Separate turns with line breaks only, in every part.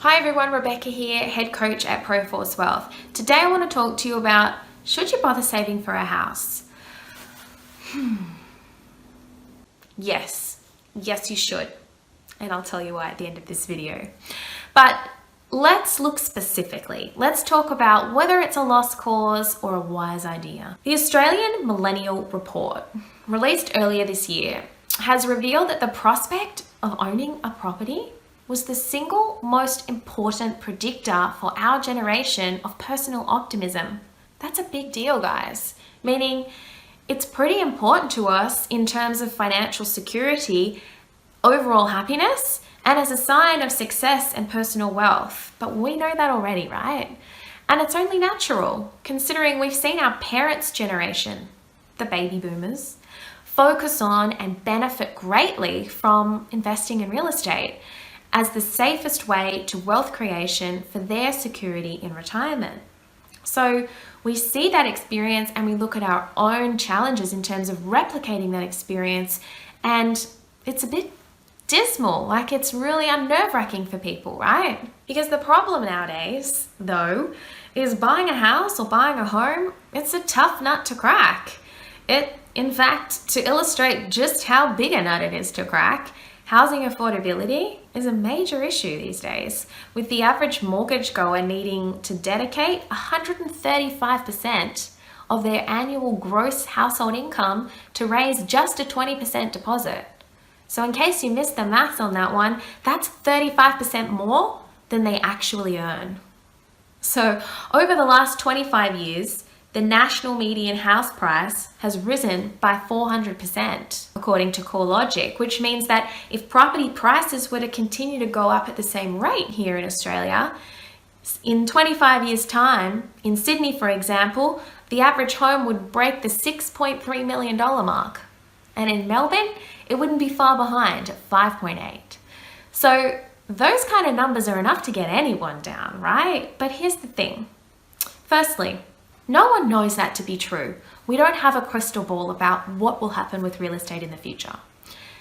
Hi everyone, Rebecca here, head coach at Proforce Wealth. Today I want to talk to you about, should you bother saving for a house? Yes you should. And I'll tell you why at the end of this video. But let's look specifically. Let's talk about whether it's a lost cause or a wise idea. The Australian Millennial report, released earlier this year, has revealed that the prospect of owning a property was the single most important predictor for our generation of personal optimism. That's a big deal, guys. Meaning it's pretty important to us in terms of financial security, overall happiness, and as a sign of success and personal wealth. But we know that already, right? And it's only natural, considering we've seen our parents' generation, the baby boomers, focus on and benefit greatly from investing in real estate as the safest way to wealth creation for their security in retirement. So we see that experience and we look at our own challenges in terms of replicating that experience, and it's a bit dismal, like it's really unnerve-wracking for people, right? Because the problem nowadays, though, is buying a house or buying a home, it's a tough nut to crack. In fact, to illustrate just how big a nut it is to crack, housing affordability is a major issue these days, with the average mortgage goer needing to dedicate 135% of their annual gross household income to raise just a 20% deposit. So in case you missed the maths on that one, that's 35% more than they actually earn. So over the last 25 years, the national median house price has risen by 400%, according to CoreLogic, which means that if property prices were to continue to go up at the same rate here in Australia, in 25 years' time, in Sydney, for example, the average home would break the $6.3 million mark. And in Melbourne, it wouldn't be far behind at 5.8. So those kind of numbers are enough to get anyone down, right? But here's the thing. Firstly, no one knows that to be true. We don't have a crystal ball about what will happen with real estate in the future.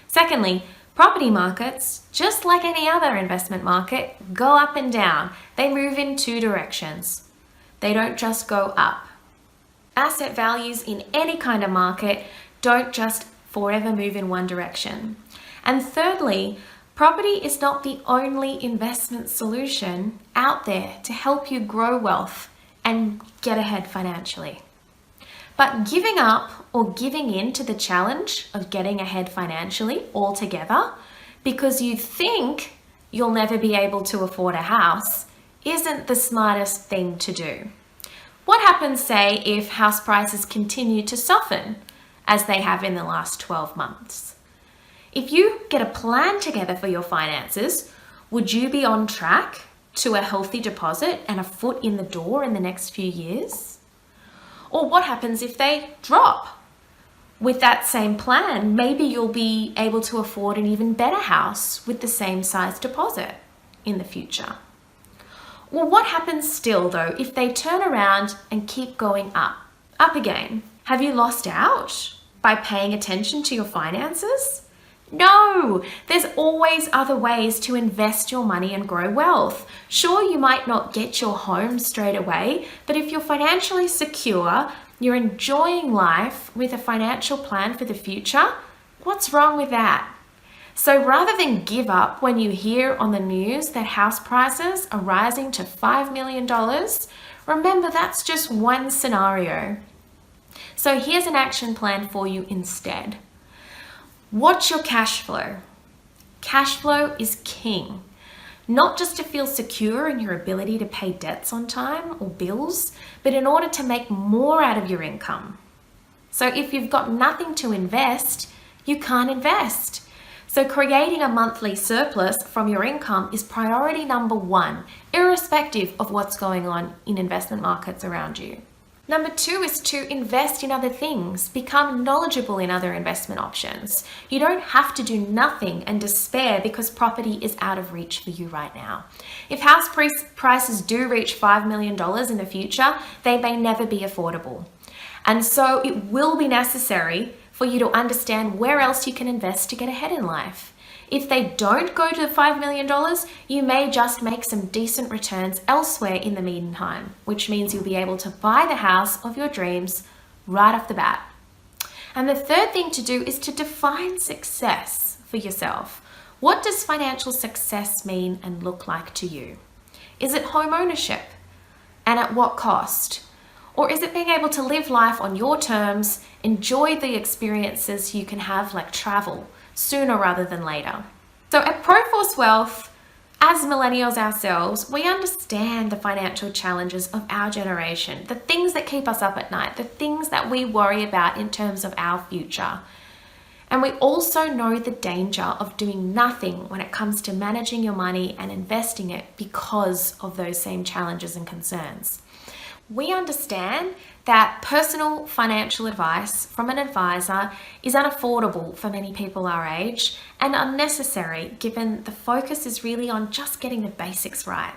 Secondly, property markets, just like any other investment market, go up and down. They move in two directions. They don't just go up. Asset values in any kind of market don't just forever move in one direction. And thirdly, property is not the only investment solution out there to help you grow wealth and get ahead financially. But giving up or giving in to the challenge of getting ahead financially altogether because you think you'll never be able to afford a house isn't the smartest thing to do. What happens, say, if house prices continue to soften as they have in the last 12 months? If you get a plan together for your finances, would you be on track to a healthy deposit and a foot in the door in the next few years? Or what happens if they drop? With that same plan, maybe you'll be able to afford an even better house with the same size deposit in the future. Well, what happens still though if they turn around and keep going up again? Have you lost out by paying attention to your finances? No, there's always other ways to invest your money and grow wealth. Sure, you might not get your home straight away, but if you're financially secure, you're enjoying life with a financial plan for the future, what's wrong with that? So rather than give up when you hear on the news that house prices are rising to $5 million, remember that's just one scenario. So here's an action plan for you instead. Watch your cash flow. Cash flow is king, not just to feel secure in your ability to pay debts on time or bills, but in order to make more out of your income. So if you've got nothing to invest, you can't invest. So creating a monthly surplus from your income is priority number one, irrespective of what's going on in investment markets around you. Number two is to invest in other things, become knowledgeable in other investment options. You don't have to do nothing and despair because property is out of reach for you right now. If house prices do reach $5 million in the future, they may never be affordable. And so it will be necessary for you to understand where else you can invest to get ahead in life. If they don't go to $5 million, you may just make some decent returns elsewhere in the meantime, which means you'll be able to buy the house of your dreams right off the bat. And the third thing to do is to define success for yourself. What does financial success mean and look like to you? Is it home ownership? And at what cost? Or is it being able to live life on your terms, enjoy the experiences you can have, like travel, sooner rather than later? So at Proforce Wealth, as millennials ourselves, we understand the financial challenges of our generation, the things that keep us up at night, the things that we worry about in terms of our future. And we also know the danger of doing nothing when it comes to managing your money and investing it because of those same challenges and concerns. We understand that personal financial advice from an advisor is unaffordable for many people our age and unnecessary, given the focus is really on just getting the basics right.